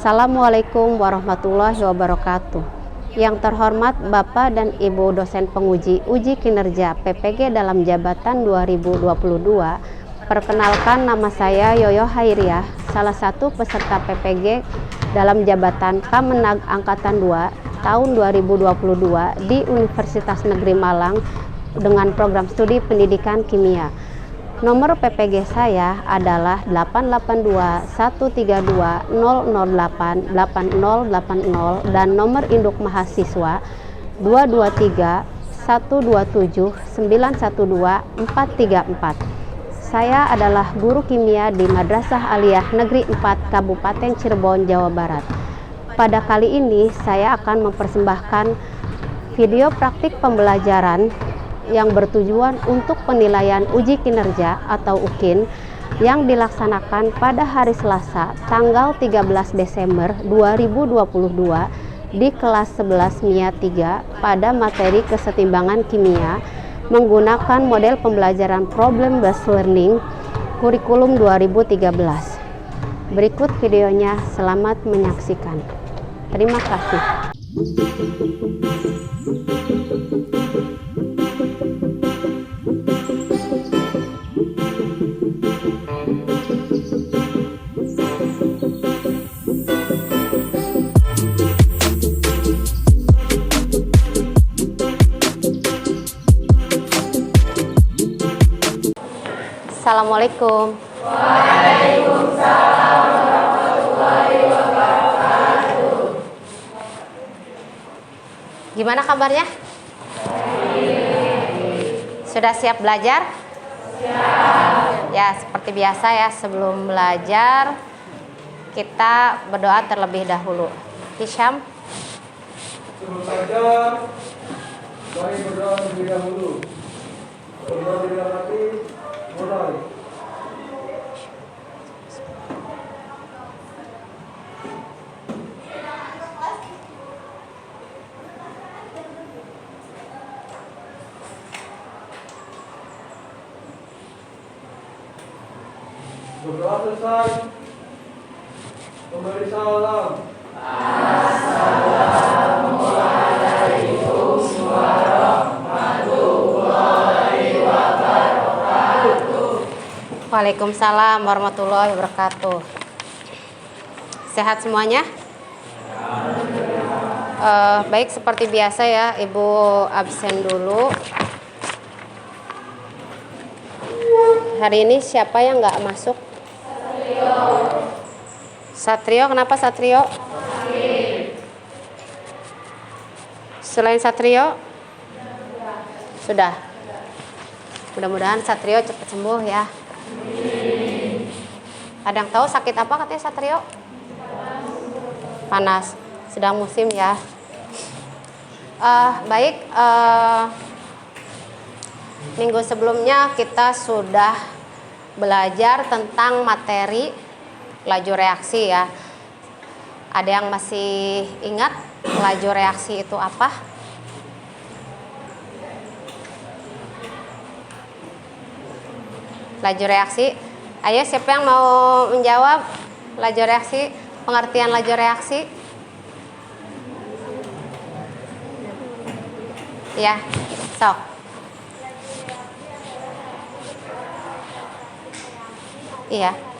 Assalamualaikum warahmatullahi wabarakatuh. Yang terhormat Bapak dan Ibu dosen penguji uji kinerja PPG dalam jabatan 2022. Perkenalkan, nama saya Yoyo Hairiah, salah satu peserta PPG dalam jabatan Kamenag Angkatan 2 tahun 2022 di Universitas Negeri Malang dengan program studi pendidikan kimia. Nomor PPG saya adalah 882-132-008-8080 dan nomor induk mahasiswa 223-127-912-434. Saya adalah guru kimia di Madrasah Aliyah Negeri 4 Kabupaten Cirebon, Jawa Barat. Pada kali ini saya akan mempersembahkan video praktik pembelajaran yang bertujuan untuk penilaian uji kinerja atau UKIN yang dilaksanakan pada hari Selasa tanggal 13 Desember 2022 di kelas 11 MIA 3 pada materi kesetimbangan kimia menggunakan model pembelajaran problem based learning kurikulum 2013. Berikut videonya, selamat menyaksikan. Terima kasih. Assalamualaikum. Waalaikumsalam warahmatullahi wabarakatuh. Gimana kabarnya? Sudah siap belajar? Siap. Ya, seperti biasa ya, sebelum belajar kita berdoa terlebih dahulu. Hisham? Sebelum saja, mari berdoa terlebih dahulu. Berdoa di dalam hati, mulai. Berdoa selesai, memberi salam. Assalamualaikum warahmatullahi wabarakatuh. Waalaikumsalam warahmatullahi wabarakatuh. Sehat semuanya? Baik, seperti biasa ya, Ibu absen dulu. Hari ini siapa yang nggak masuk? Satrio, kenapa Satrio? Selain Satrio? Sudah. Mudah-mudahan Satrio cepat sembuh ya. Ada yang tahu sakit apa katanya Satrio? Panas. Sedang musim ya. Baik. Minggu sebelumnya kita sudah belajar tentang materi laju reaksi ya. Ada yang masih ingat laju reaksi itu apa? Laju reaksi. Ayo, siapa yang mau menjawab laju reaksi? Pengertian laju reaksi? Ya, sok. Iya.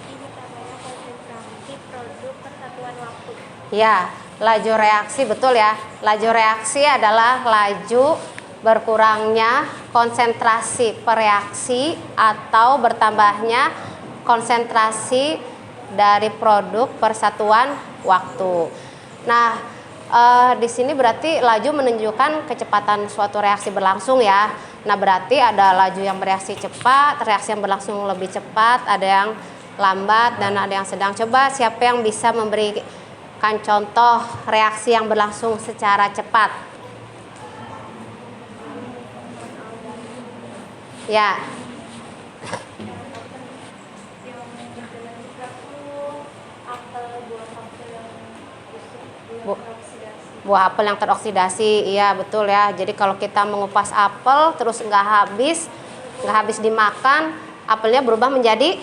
Ya, laju reaksi, betul ya. Laju reaksi adalah laju berkurangnya konsentrasi per reaksi atau bertambahnya konsentrasi dari produk per satuan waktu. Nah, di sini berarti laju menunjukkan kecepatan suatu reaksi berlangsung ya. Nah, berarti ada laju yang bereaksi cepat, reaksi yang berlangsung lebih cepat, ada yang lambat, dan ada yang sedang. Coba siapa yang bisa memberikan contoh reaksi yang berlangsung secara cepat? Ya. Buah apel yang teroksidasi, iya betul ya. Jadi kalau kita mengupas apel terus nggak habis dimakan, apelnya berubah menjadi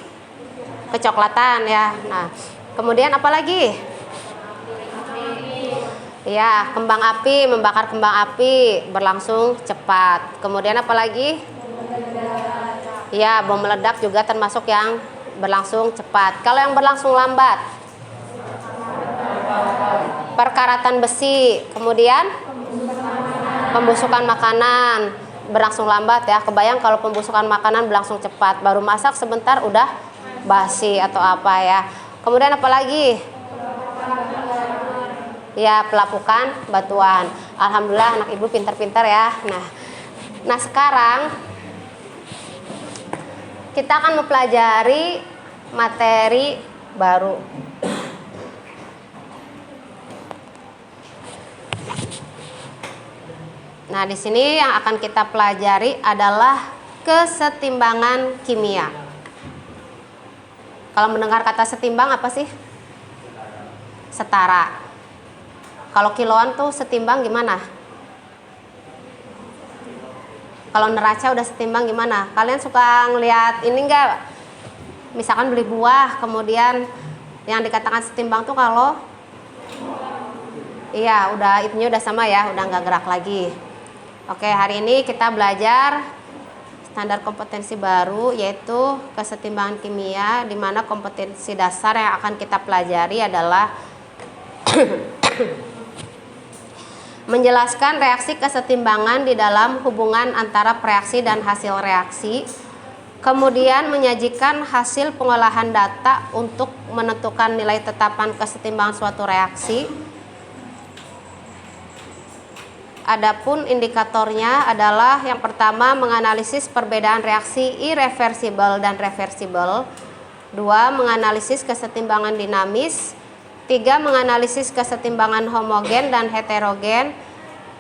kecoklatan ya. Nah, kemudian apa lagi? Ya, kembang api, membakar kembang api berlangsung cepat. Kemudian apa lagi? Ya, bom meledak juga termasuk yang berlangsung cepat. Kalau yang berlangsung lambat, perkaratan besi, kemudian pembusukan makanan berlangsung lambat ya. Kebayang kalau pembusukan makanan berlangsung cepat, baru masak sebentar udah basi atau apa ya. Kemudian apa lagi? Ya, pelapukan batuan. Alhamdulillah anak ibu pintar-pintar ya. Nah sekarang kita akan mempelajari materi baru. Nah, di sini yang akan kita pelajari adalah kesetimbangan kimia. Kalau mendengar kata setimbang apa sih? Setara. Kalau kiloan tuh setimbang gimana? Kalau neraca udah setimbang gimana? Kalian suka ngeliat ini enggak? Misalkan beli buah, kemudian yang dikatakan setimbang tuh kalau iya, itunya udah sama ya, udah nggak gerak lagi. Oke, hari ini kita belajar standar kompetensi baru, yaitu kesetimbangan kimia, di mana kompetensi dasar yang akan kita pelajari adalah menjelaskan reaksi kesetimbangan di dalam hubungan antara reaksi dan hasil reaksi, kemudian menyajikan hasil pengolahan data untuk menentukan nilai tetapan kesetimbangan suatu reaksi. Adapun indikatornya adalah yang pertama menganalisis perbedaan reaksi irreversibel dan reversibel, 2 menganalisis kesetimbangan dinamis, 3 menganalisis kesetimbangan homogen dan heterogen,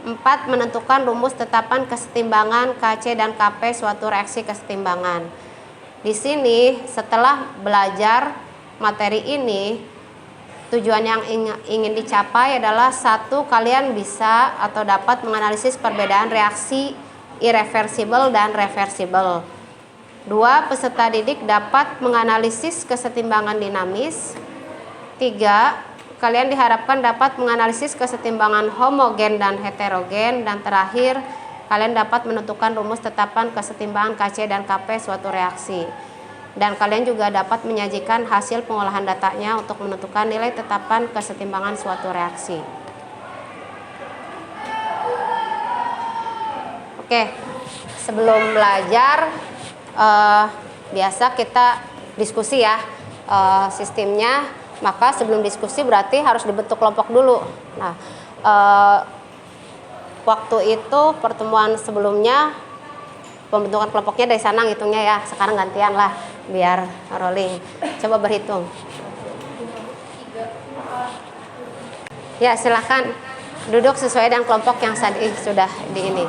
4 menentukan rumus tetapan kesetimbangan KC dan KP suatu reaksi kesetimbangan. Di sini setelah belajar materi ini, tujuan yang ingin dicapai adalah 1, kalian bisa atau dapat menganalisis perbedaan reaksi irreversibel dan reversibel. 2, peserta didik dapat menganalisis kesetimbangan dinamis. 3, kalian diharapkan dapat menganalisis kesetimbangan homogen dan heterogen. Dan terakhir, kalian dapat menentukan rumus tetapan kesetimbangan KC dan KP suatu reaksi. Dan kalian juga dapat menyajikan hasil pengolahan datanya untuk menentukan nilai tetapan kesetimbangan suatu reaksi. Oke, sebelum belajar, biasa kita diskusi ya sistemnya. Maka sebelum diskusi berarti harus dibentuk kelompok dulu. Nah, waktu itu pertemuan sebelumnya pembentukan kelompoknya dari sana ngitungnya ya. Sekarang gantian lah biar rolling. Coba berhitung. Ya, silakan duduk sesuai dengan kelompok yang sudah di ini.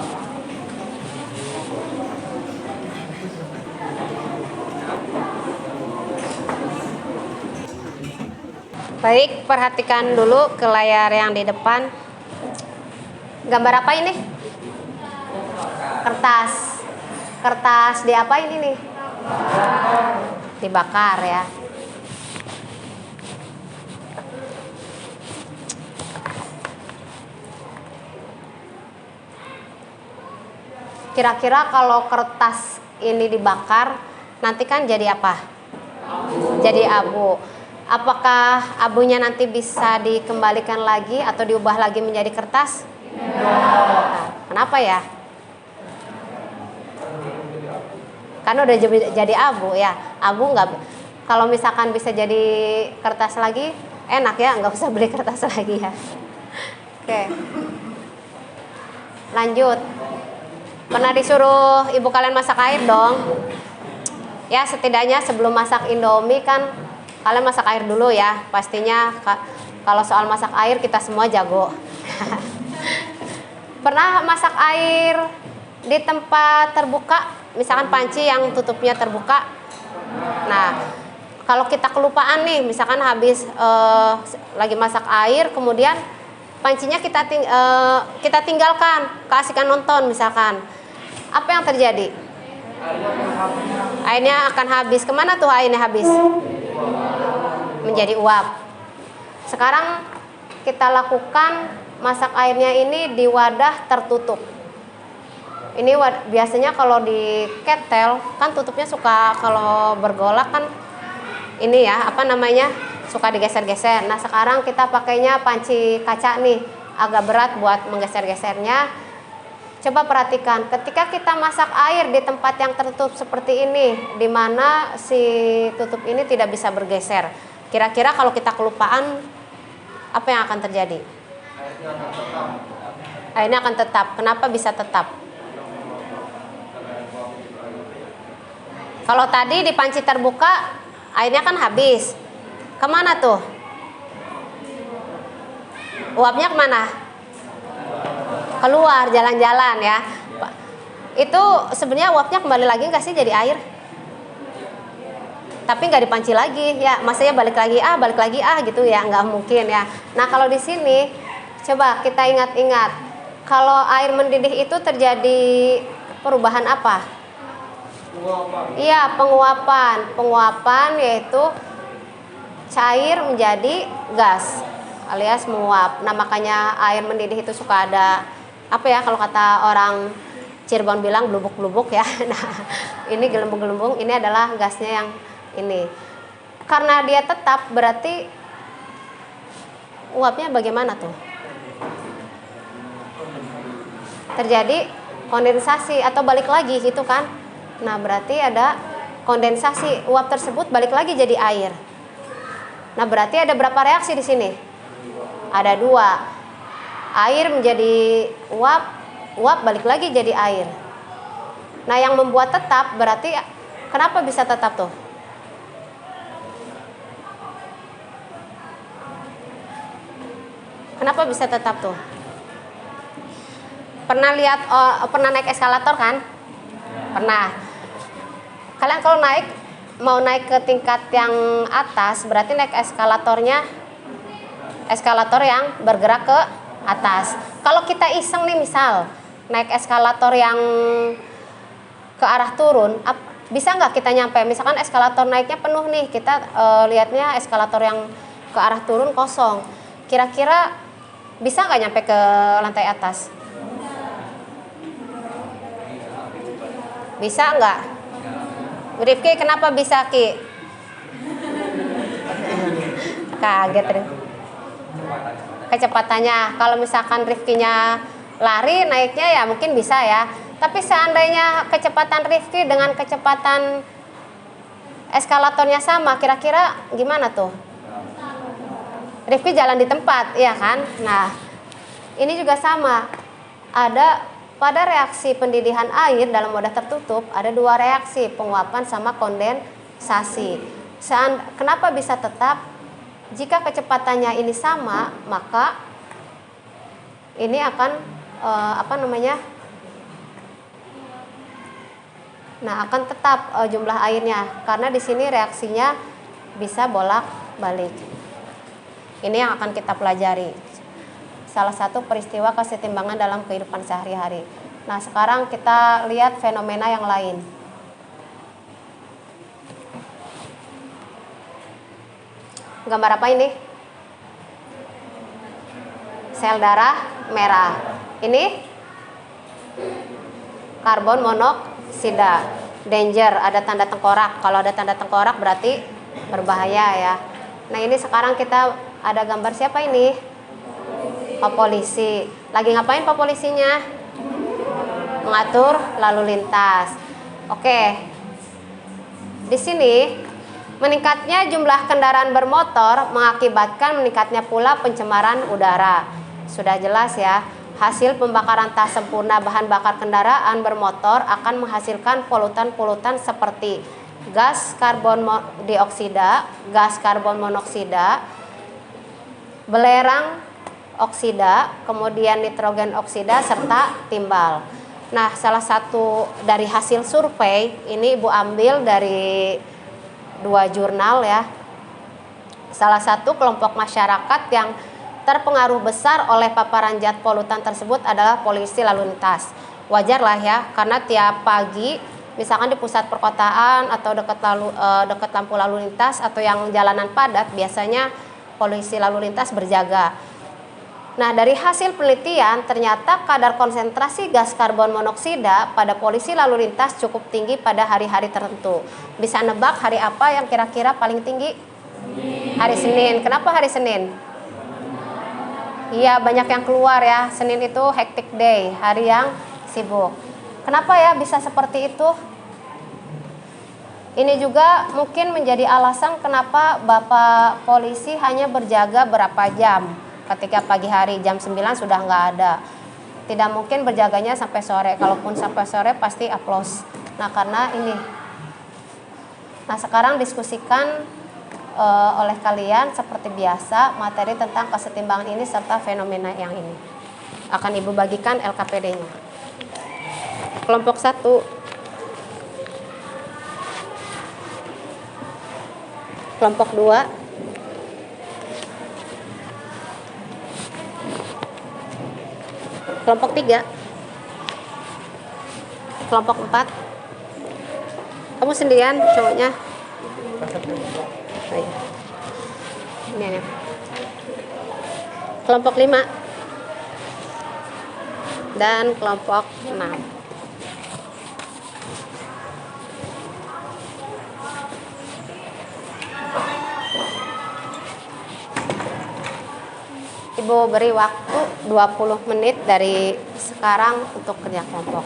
Baik, perhatikan dulu ke layar yang di depan. Gambar apa ini? Kertas. Kertas diapain ini? Dibakar ya. Kira-kira kalau kertas ini dibakar, nanti kan jadi apa? Jadi abu. Apakah abunya nanti bisa dikembalikan lagi atau diubah lagi menjadi kertas? Nah, kenapa ya? Karena udah jadi abu ya. Abu nggak. Kalau misalkan bisa jadi kertas lagi, enak ya, nggak usah beli kertas lagi ya. Oke. Lanjut. Pernah disuruh ibu kalian masak air dong? Ya, setidaknya sebelum masak Indomie kan kalian masak air dulu ya. Pastinya kalau soal masak air kita semua jago. Pernah masak air di tempat terbuka, misalkan panci yang tutupnya terbuka. Nah, kalau kita kelupaan nih, misalkan habis lagi masak air, kemudian pancinya kita tinggalkan, keasikan nonton misalkan. Apa yang terjadi? Airnya akan habis. Kemana tuh airnya habis? Menjadi uap. Sekarang kita lakukan masak airnya ini di wadah tertutup. Ini biasanya kalau di ketel kan tutupnya suka kalau bergolak kan ini ya apa namanya suka digeser-geser. Nah sekarang kita pakainya panci kaca nih, agak berat buat menggeser-gesernya. Coba perhatikan ketika kita masak air di tempat yang tertutup seperti ini, di mana si tutup ini tidak bisa bergeser. Kira-kira kalau kita kelupaan apa yang akan terjadi? Airnya akan tetap. Kenapa bisa tetap? Kalau tadi di panci terbuka airnya kan habis. Kemana tuh? Uapnya kemana? Keluar jalan-jalan ya. Itu sebenarnya uapnya kembali lagi nggak sih jadi air? Tapi nggak dipanci lagi ya, maksudnya balik lagi gitu ya, nggak mungkin ya. Nah kalau di sini coba kita ingat-ingat, kalau air mendidih itu terjadi perubahan apa? Iya, penguapan yaitu cair menjadi gas alias menguap. Nah makanya air mendidih itu suka ada apa ya, kalau kata orang Cirebon bilang blubuk-blubuk ya. Nah ini gelembung-gelembung, ini adalah gasnya yang ini. Karena dia tetap berarti uapnya bagaimana tuh? Terjadi kondensasi atau balik lagi gitu kan. Nah berarti ada kondensasi, uap tersebut balik lagi jadi air. Nah berarti ada berapa reaksi di sini? Ada 2. Air menjadi uap, uap balik lagi jadi air. Nah yang membuat tetap berarti kenapa bisa tetap tuh? Kenapa bisa tetap tuh? Pernah lihat, pernah naik eskalator kan? Pernah. Kalian kalau mau naik ke tingkat yang atas, berarti naik eskalator yang bergerak ke atas. Kalau kita iseng nih misal, naik eskalator yang ke arah turun, bisa nggak kita nyampe? Misalkan eskalator naiknya penuh nih, kita lihatnya eskalator yang ke arah turun kosong. Kira-kira bisa nggak nyampe ke lantai atas? Bisa nggak? Rifki kenapa bisa Ki? Kaget Rifki. Kecepatannya, kalau misalkan Rifkinya lari naiknya ya mungkin bisa ya. Tapi seandainya kecepatan Rifki dengan kecepatan eskalatornya sama, kira-kira gimana tuh? Rifki jalan di tempat, iya kan? Nah, ini juga sama. Ada pada reaksi pendidihan air dalam wadah tertutup ada 2 reaksi, penguapan sama kondensasi. Kenapa bisa tetap? Jika kecepatannya ini sama, maka ini akan akan tetap jumlah airnya, karena di sini reaksinya bisa bolak-balik. Ini yang akan kita pelajari. Salah satu peristiwa kesetimbangan dalam kehidupan sehari-hari. Nah, sekarang kita lihat fenomena yang lain. Gambar apa ini? Sel darah merah. Ini karbon monoksida. Danger, ada tanda tengkorak. Kalau ada tanda tengkorak berarti berbahaya ya. Nah, ini sekarang kita ada gambar siapa ini? Pak Polisi. Lagi ngapain Pak Polisinya? Mengatur lalu lintas. Oke. Di sini meningkatnya jumlah kendaraan bermotor mengakibatkan meningkatnya pula pencemaran udara. Sudah jelas ya. Hasil pembakaran tak sempurna bahan bakar kendaraan bermotor akan menghasilkan polutan-polutan seperti gas karbon dioksida, gas karbon monoksida, belerang oksida, kemudian nitrogen oksida, serta timbal. Nah, salah satu dari hasil survei, ini Ibu ambil dari 2 jurnal ya. Salah satu kelompok masyarakat yang terpengaruh besar oleh paparan zat polutan tersebut adalah polisi lalu lintas. Wajar lah ya, karena tiap pagi misalkan di pusat perkotaan atau dekat lampu lalu lintas atau yang jalanan padat, biasanya polisi lalu lintas berjaga. Nah, dari hasil penelitian ternyata kadar konsentrasi gas karbon monoksida pada polisi lalu lintas cukup tinggi pada hari-hari tertentu. Bisa nebak hari apa yang kira-kira paling tinggi? Hari Senin. Kenapa hari Senin? Iya, banyak yang keluar ya. Senin itu hectic day, hari yang sibuk. Kenapa ya bisa seperti itu? Ini juga mungkin menjadi alasan kenapa Bapak polisi hanya berjaga berapa jam. Ketika pagi hari jam 9 sudah nggak ada. Tidak mungkin berjaganya sampai sore. Kalaupun sampai sore pasti aplaus. Nah, karena ini. Nah, sekarang diskusikan oleh kalian seperti biasa materi tentang kesetimbangan ini serta fenomena yang ini. Akan Ibu bagikan LKPD-nya. Kelompok 1. Kelompok 2. Kelompok 3. Kelompok 4. Kamu sendirian cowoknya? Oh, iya. Ini. Kelompok 5 dan kelompok 6. Ibu beri waktu 20 menit dari sekarang untuk kerja kelompok.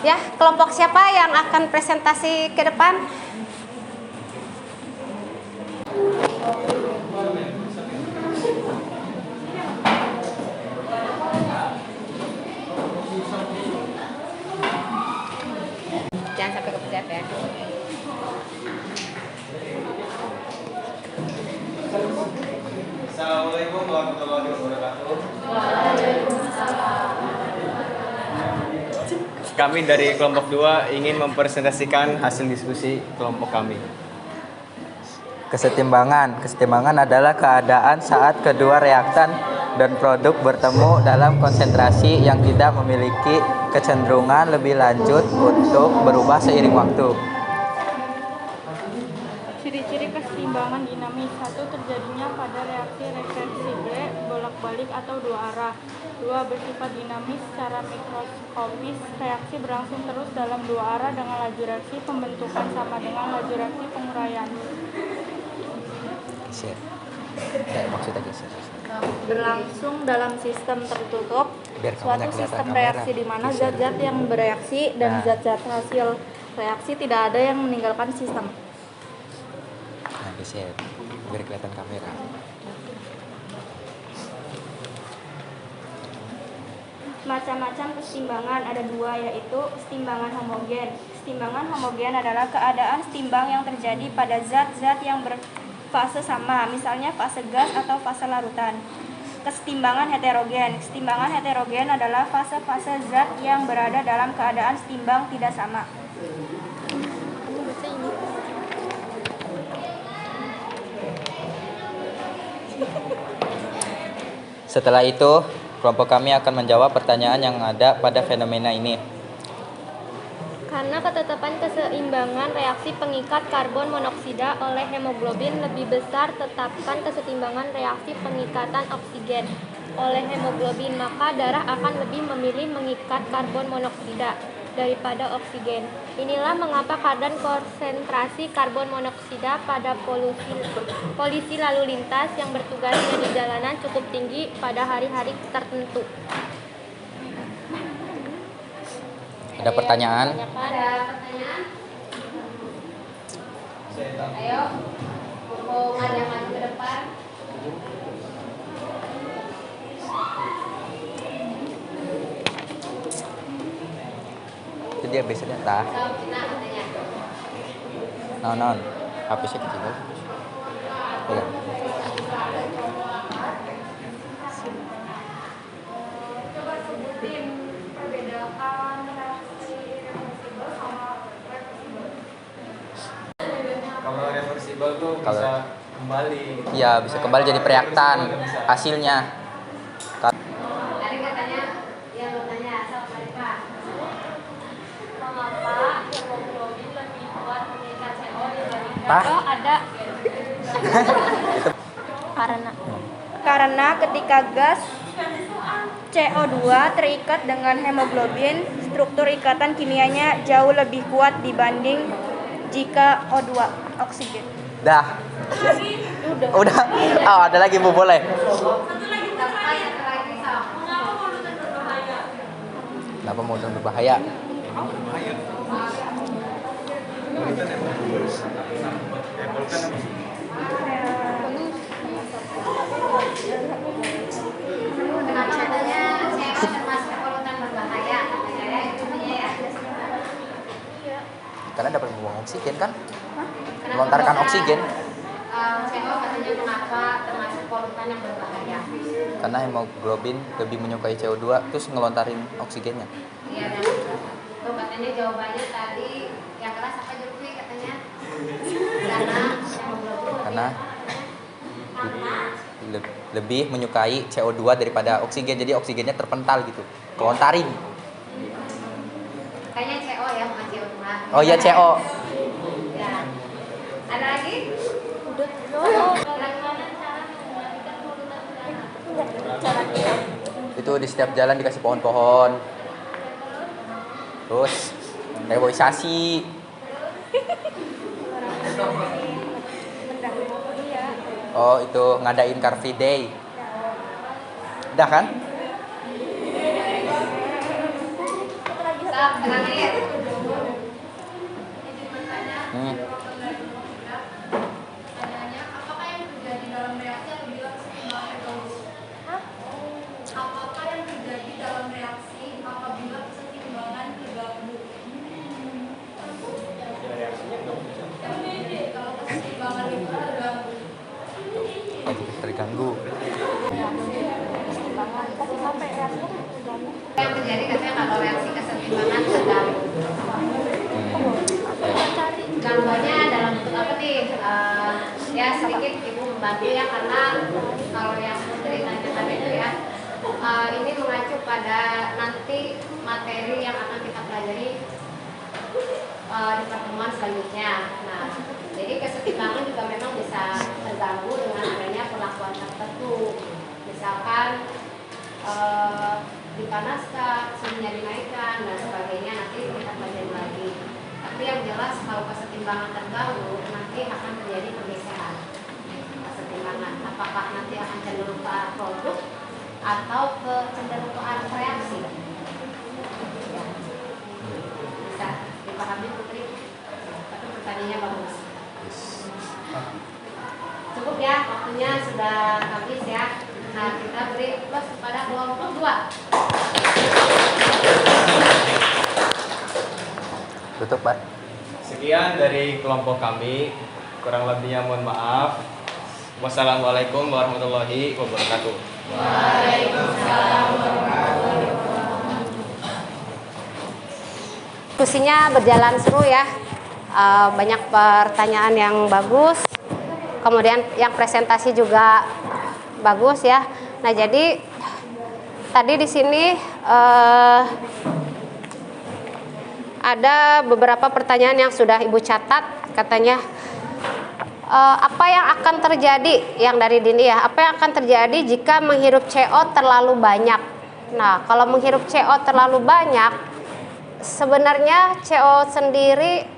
Ya, kelompok siapa yang akan presentasi ke depan? Jangan sampai kepencet ya. Assalamualaikum warahmatullahi wabarakatuh. Kami dari kelompok 2 ingin mempresentasikan hasil diskusi kelompok kami. Kesetimbangan adalah keadaan saat kedua reaktan dan produk bertemu dalam konsentrasi yang tidak memiliki kecenderungan lebih lanjut untuk berubah seiring waktu. Ciri-ciri keseimbangan dinamis. 1. Terjadinya pada reaksi reversible bolak-balik atau dua arah. 2. Bersifat dinamis secara mikroskopis. Reaksi berlangsung terus dalam dua arah dengan laju reaksi pembentukan sama dengan laju reaksi penguraian. Maksudnya geser. Berlangsung dalam sistem tertutup. Biar Suatu kamunya kelihatan sistem kamera. reaksi di mana zat-zat yang bereaksi dan Nah. zat-zat hasil reaksi tidak ada yang meninggalkan sistem. Nah, geser biar kelihatan kamera. Macam-macam keseimbangan ada dua, yaitu keseimbangan homogen. Keseimbangan homogen adalah keadaan setimbang yang terjadi pada zat-zat yang berfase sama, misalnya fase gas atau fase larutan. Keseimbangan heterogen. Keseimbangan heterogen adalah fase-fase zat yang berada dalam keadaan setimbang tidak sama. Setelah itu, kelompok kami akan menjawab pertanyaan yang ada pada fenomena ini. Karena ketetapan keseimbangan reaksi pengikat karbon monoksida oleh hemoglobin lebih besar, tetapkan keseimbangan reaksi pengikatan oksigen oleh hemoglobin, maka darah akan lebih memilih mengikat karbon monoksida daripada oksigen. Inilah mengapa kadar konsentrasi karbon monoksida pada polisi lalu lintas yang bertugasnya di jalanan cukup tinggi pada hari-hari tertentu. Ada pertanyaan? Ada pertanyaan? Ayo, mau ada maju ke depan. Itu dia biasanya tah. Salam Cina katanya. Non. HP-nya kecil kan? Iya. Coba sebutin perbedaan reaksi reversibel sama reversibel. Kalau reversible tuh Kalau- bisa kembali. Iya, bisa kembali jadi reaktan hasilnya. Ada katanya yang bertanya asal Pak. Mengapa hemoglobin lebih kuat mengikat CO dibandingkan Tah? Oh, ada. Karena ketika gas CO2 terikat dengan hemoglobin, struktur ikatan kimianya jauh lebih kuat dibanding jika O2 oksigen. Dah. Udah. Oh, ada lagi Bu, boleh. Kenapa mau berbahaya? Kenapa katanya CO termasuk polutan berbahaya? Katanya ya, itu punya ya. Karena dapat membuang oksigen kan? Melontarkan oksigen. CO katanya mengapa termasuk polutan yang berbahaya? Karena hemoglobin lebih menyukai CO2 terus ngelontarin oksigennya. Iya, dan tuh katanya jawabannya tadi yang keras apa Jurfi katanya? Karena hemoglobin Karena lebih menyukai CO2 daripada oksigen, jadi oksigennya terpental gitu, kelontarin. kayaknya CO ya, bukan CO2. Oh iya, CO. Ya. Ada lagi? Itu di setiap jalan dikasih pohon-pohon. Terus reboisasi. Oh, itu ngadain Car Free Day. Udah kan? Stop, terakhir. Hmm. Apakah yang terjadi dalam reaksi apabila keseimbangan heterogen? Apakah yang terjadi dalam reaksi apabila keseimbangan terganggu? Kalau keseimbangan itu terganggu. Lagi terganggu. Yang terjadi katanya kalau reaksi kesetimbangan terganggu. Gangguannya dalam bentuk apa nih? Ya sedikit ibu membantu ya, karena kalau yang ceritanya tadi itu ya ini mengacu pada nanti materi yang akan kita pelajari di pertemuan selanjutnya. Nah, jadi kesetimbangan juga memang bisa terganggu dengan adanya perlakuan tertentu. Misalkan dipanaskan, suhunya dinaikkan dan sebagainya, nanti kita pelajari lagi. Tapi yang jelas kalau kesetimbangan terganggu nanti akan terjadi pergeseran kesetimbangan. Apakah nanti akan cenderung ke arah produk atau ke cenderung ke arah reaksi? Ya. Bisa dipahami Putri? Tapi pertanyaannya bagus. Cukup ya, waktunya sudah habis ya. Nah, kita beri plus kepada kelompok 2. Tutup, Pak. Sekian dari kelompok kami. Kurang lebihnya mohon maaf. Wassalamualaikum warahmatullahi wabarakatuh. Waalaikumsalam warahmatullahi wabarakatuh. Diskusinya berjalan seru ya. Banyak pertanyaan yang bagus. Kemudian yang presentasi juga bagus ya. Nah, jadi tadi di sini ada beberapa pertanyaan yang sudah Ibu catat. Katanya apa yang akan terjadi, yang dari Dini ya, apa yang akan terjadi jika menghirup CO terlalu banyak? Nah, kalau menghirup CO terlalu banyak, sebenarnya CO sendiri,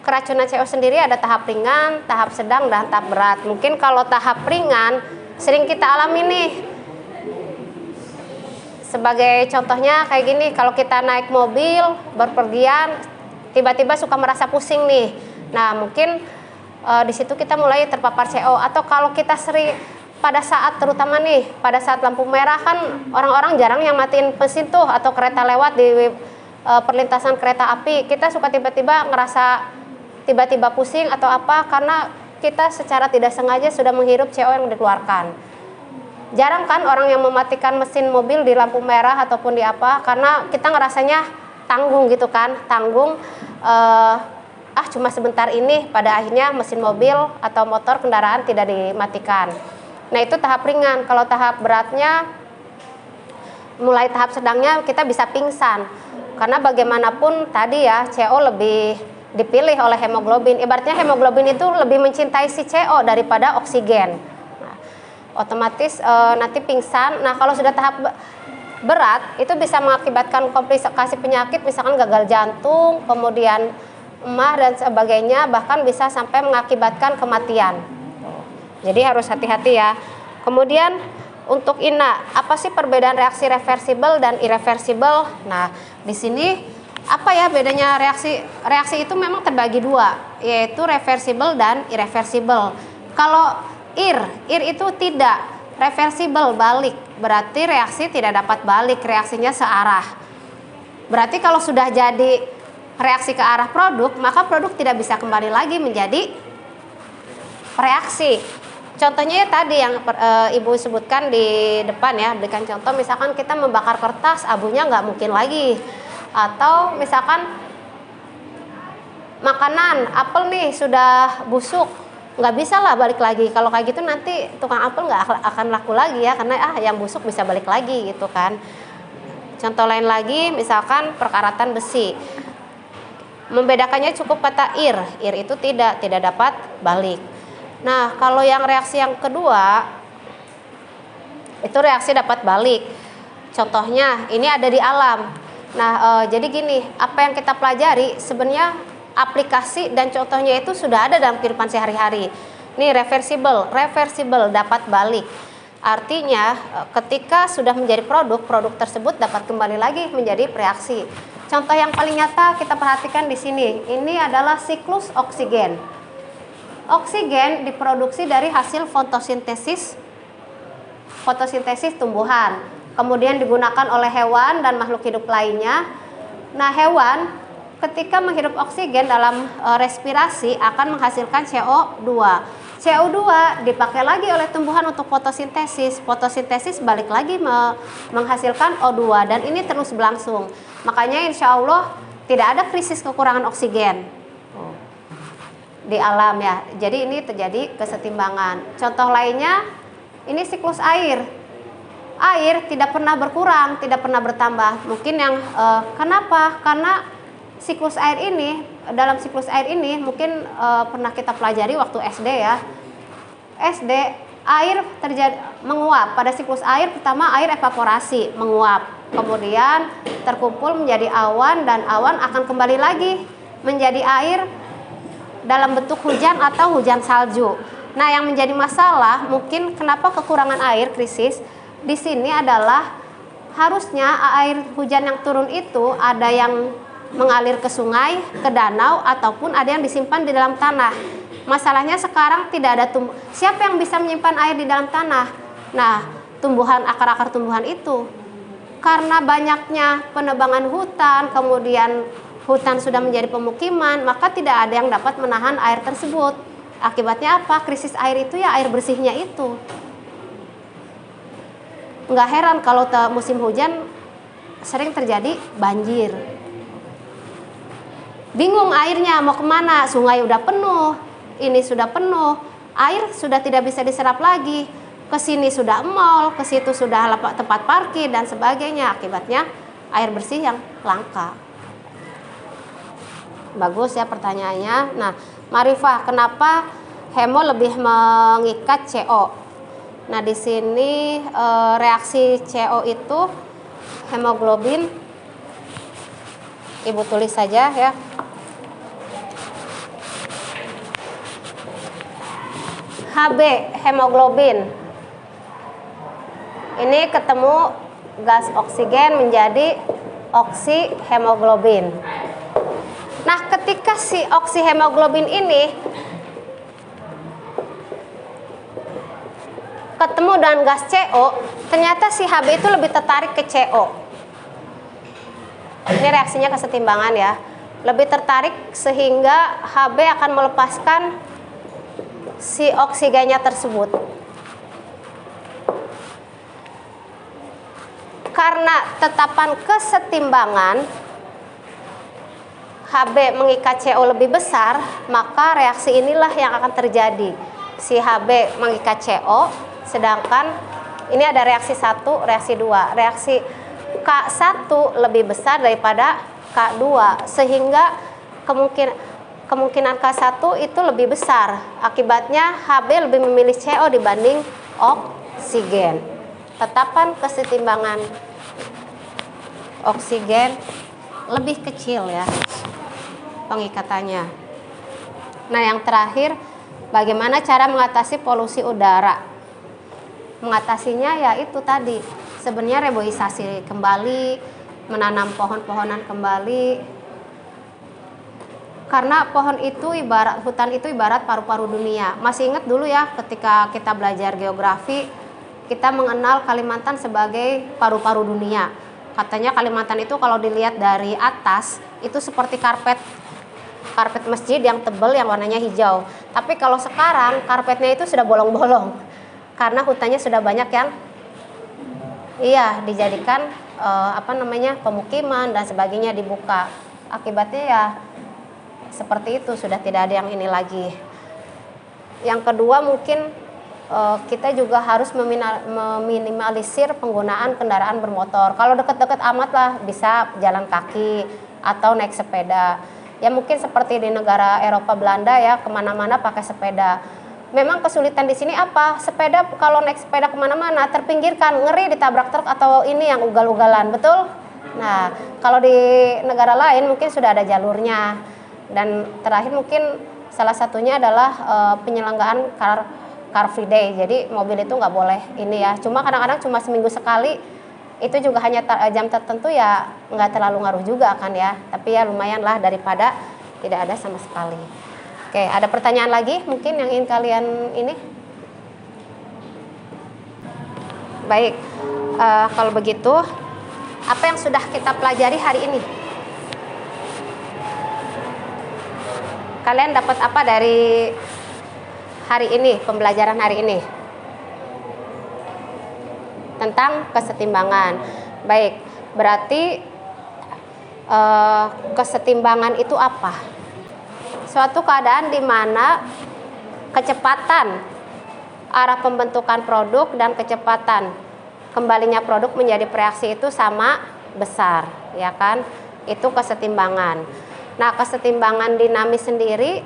keracunan CO sendiri ada tahap ringan, tahap sedang, dan tahap berat. Mungkin kalau tahap ringan sering kita alami nih. Sebagai contohnya kayak gini, kalau kita naik mobil, berpergian, tiba-tiba suka merasa pusing nih. Nah, mungkin di situ kita mulai terpapar CO. Atau kalau kita sering pada saat, terutama nih, pada saat lampu merah kan orang-orang jarang yang matiin mesin tuh, atau kereta lewat di perlintasan kereta api, kita suka tiba-tiba ngerasa tiba-tiba pusing atau apa, karena kita secara tidak sengaja sudah menghirup CO yang dikeluarkan. Jarang kan orang yang mematikan mesin mobil di lampu merah ataupun di apa, karena kita ngerasanya tanggung gitu kan, tanggung cuma sebentar ini, pada akhirnya mesin mobil atau motor kendaraan tidak dimatikan. Nah, itu tahap ringan. Kalau tahap beratnya, mulai tahap sedangnya kita bisa pingsan, karena bagaimanapun tadi ya, CO lebih dipilih oleh hemoglobin. Ibaratnya hemoglobin itu lebih mencintai si CO daripada oksigen. Nah, otomatis nanti pingsan. Nah, kalau sudah tahap berat itu bisa mengakibatkan komplikasi penyakit, misalkan gagal jantung, kemudian emah dan sebagainya, bahkan bisa sampai mengakibatkan kematian. Jadi harus hati-hati ya. Kemudian untuk INA, apa sih perbedaan reaksi reversibel dan irreversibel? Nah, di sini apa ya bedanya reaksi? Reaksi itu memang terbagi dua, yaitu reversibel dan irreversibel. Kalau ir itu tidak reversibel, balik. Berarti reaksi tidak dapat balik, reaksinya searah. Berarti kalau sudah jadi reaksi ke arah produk, maka produk tidak bisa kembali lagi menjadi reaksi. Contohnya ya tadi yang Ibu sebutkan di depan ya, berikan contoh, misalkan kita membakar kertas, abunya nggak mungkin lagi. Atau misalkan makanan, apel nih sudah busuk, nggak bisa lah balik lagi. Kalau kayak gitu nanti tukang apel nggak akan laku lagi ya, karena yang busuk bisa balik lagi gitu kan. Contoh lain lagi, misalkan perkaratan besi. Membedakannya cukup kata ir itu tidak dapat balik. Nah, kalau yang reaksi yang kedua, itu reaksi dapat balik. Contohnya, ini ada di alam. Nah, jadi gini, apa yang kita pelajari sebenarnya aplikasi dan contohnya itu sudah ada dalam kehidupan sehari-hari. Ini reversible dapat balik. Artinya, ketika sudah menjadi produk tersebut dapat kembali lagi menjadi reaksi. Contoh yang paling nyata kita perhatikan di sini. Ini adalah siklus oksigen. Oksigen diproduksi dari hasil fotosintesis tumbuhan, kemudian digunakan oleh hewan dan makhluk hidup lainnya. Nah, hewan ketika menghirup oksigen dalam respirasi akan menghasilkan CO2. CO2 dipakai lagi oleh tumbuhan untuk fotosintesis. Fotosintesis balik lagi menghasilkan O2 dan ini terus berlangsung. Makanya insya Allah tidak ada krisis kekurangan oksigen di alam ya. Jadi ini terjadi kesetimbangan. Contoh lainnya, ini siklus air. air tidak pernah berkurang, tidak pernah bertambah. Mungkin yang kenapa? Karena siklus air ini, dalam siklus air ini mungkin pernah kita pelajari waktu SD ya. SD, air terjadi menguap. Pada siklus air pertama air evaporasi, menguap. Kemudian terkumpul menjadi awan dan awan akan kembali lagi menjadi air dalam bentuk hujan atau hujan salju. Nah, yang menjadi masalah mungkin kenapa kekurangan air krisis di sini adalah harusnya air hujan yang turun itu ada yang mengalir ke sungai, ke danau, ataupun ada yang disimpan di dalam tanah. Masalahnya sekarang tidak ada siapa yang bisa menyimpan air di dalam tanah? Nah, tumbuhan, akar-akar tumbuhan itu. Karena banyaknya penebangan hutan, kemudian hutan sudah menjadi pemukiman, maka tidak ada yang dapat menahan air tersebut. Akibatnya apa? Krisis air itu ya air bersihnya itu. Nggak heran kalau musim hujan sering terjadi banjir. Bingung airnya mau kemana? Sungai udah penuh, ini sudah penuh, air sudah tidak bisa diserap lagi. Ke sini sudah mall, ke situ sudah tempat parkir dan sebagainya. Akibatnya air bersih yang langka. Bagus ya pertanyaannya. Nah, Marifah, kenapa hemo lebih mengikat CO? Nah, di sini reaksi CO itu hemoglobin. Ibu tulis saja ya. Hb, hemoglobin. Ini ketemu gas oksigen menjadi oksihemoglobin. Nah, ketika si oksihemoglobin ini ketemu dengan gas CO, ternyata si Hb itu lebih tertarik ke CO. Ini reaksinya kesetimbangan ya. Lebih tertarik sehingga Hb akan melepaskan si oksigennya tersebut. Karena tetapan kesetimbangan Hb mengikat CO lebih besar, maka reaksi inilah yang akan terjadi. Si Hb mengikat CO, sedangkan ini ada reaksi 1, reaksi 2. Reaksi K1 lebih besar daripada K2, sehingga kemungkinan K1 itu lebih besar. Akibatnya Hb lebih memilih CO dibanding oksigen. Tetapan kesetimbangan oksigen lebih kecil ya pengikatannya. Nah, yang terakhir, bagaimana cara mengatasi polusi udara? Mengatasinya ya itu tadi, sebenarnya reboisasi kembali, menanam pohon-pohonan kembali. Karena pohon itu hutan itu ibarat paru-paru dunia. Masih ingat dulu ya ketika kita belajar geografi, kita mengenal Kalimantan sebagai paru-paru dunia. Katanya Kalimantan itu kalau dilihat dari atas itu seperti karpet masjid yang tebal yang warnanya hijau. Tapi kalau sekarang karpetnya itu sudah bolong-bolong karena hutannya sudah banyak yang dijadikan pemukiman dan sebagainya dibuka. Akibatnya ya seperti itu, sudah tidak ada yang ini lagi. Yang kedua mungkin kita juga harus meminimalisir penggunaan kendaraan bermotor. Kalau dekat-dekat amat lah bisa jalan kaki atau naik sepeda. Ya mungkin seperti di negara Eropa Belanda ya, kemana-mana pakai sepeda. Memang kesulitan di sini apa? Sepeda kalau naik sepeda kemana-mana terpinggirkan, ngeri ditabrak truk atau ini yang ugal-ugalan, betul? Nah, kalau di negara lain mungkin sudah ada jalurnya. Dan terakhir mungkin salah satunya adalah penyelenggaraan car free day. Jadi mobil itu nggak boleh ini ya. Cuma kadang-kadang cuma seminggu sekali. Itu juga hanya jam tertentu ya, nggak terlalu ngaruh juga kan ya. Tapi ya lumayan lah daripada tidak ada sama sekali. Oke, ada pertanyaan lagi mungkin yang ingin kalian ini? Baik, kalau begitu apa yang sudah kita pelajari hari ini? Kalian dapat apa dari hari ini, pembelajaran hari ini? Tentang kesetimbangan. Baik, berarti kesetimbangan itu apa? Suatu keadaan di mana kecepatan arah pembentukan produk dan kecepatan kembalinya produk menjadi bereaksi itu sama besar, ya kan? Itu kesetimbangan. Nah, kesetimbangan dinamis sendiri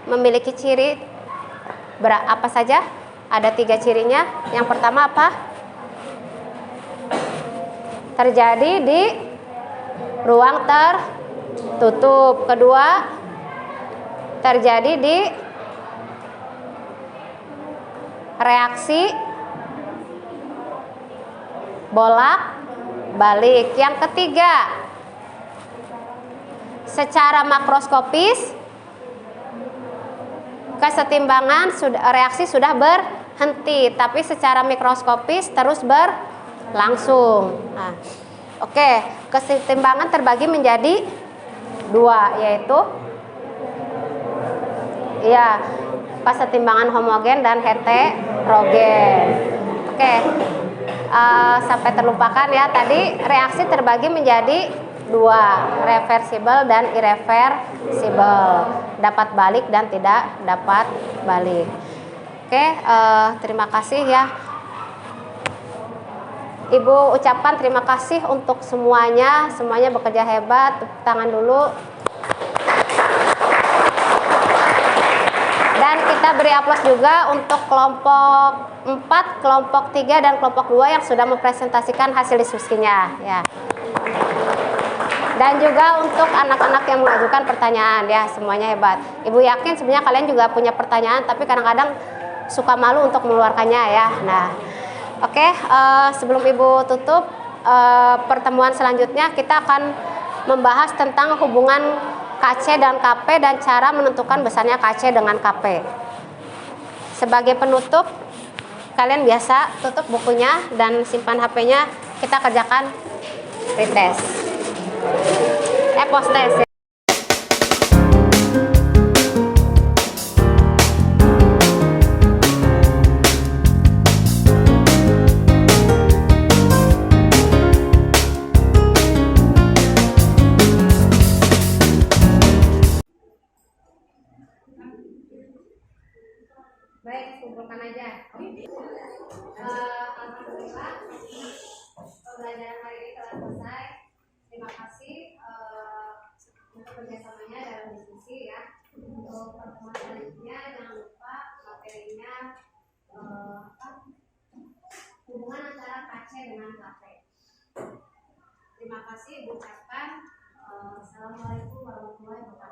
memiliki ciri apa saja? Ada 3 cirinya. Yang pertama apa? Terjadi di ruang tertutup. Kedua, terjadi di reaksi bolak-balik. Yang ketiga, secara makroskopis kesetimbangan reaksi sudah berhenti, tapi secara mikroskopis terus berlangsung. Nah, oke, kesetimbangan terbagi menjadi 2, yaitu ya kesetimbangan homogen dan heterogen. Oke, sampai terlupakan ya, tadi reaksi terbagi menjadi 2, reversibel dan irreversibel, dapat balik dan tidak dapat balik. Oke, terima kasih ya. Ibu ucapkan terima kasih untuk semuanya bekerja hebat, tepuk tangan dulu. Dan kita beri aplaus juga untuk kelompok 4, kelompok 3, dan kelompok 2 yang sudah mempresentasikan hasil diskusinya ya. Dan juga untuk anak-anak yang mengajukan pertanyaan ya, semuanya hebat. Ibu yakin sebenarnya kalian juga punya pertanyaan, tapi kadang-kadang suka malu untuk mengeluarkannya ya. Nah, oke, sebelum Ibu tutup pertemuan selanjutnya, kita akan membahas tentang hubungan KC dan KP dan cara menentukan besarnya KC dengan KP. Sebagai penutup, kalian biasa tutup bukunya dan simpan HP-nya. Kita kerjakan pretest. Post test ya. Baik, kumpulkan aja. Alhamdulillah, pembelajaran hari ini telah selesai. Terima kasih untuk kerjasamanya dalam diskusi ya. Untuk pertemuan selanjutnya jangan lupa materinya hubungan antara KC dengan KP. Terima kasih, ucapkan. Assalamualaikum warahmatullahi wabarakatuh.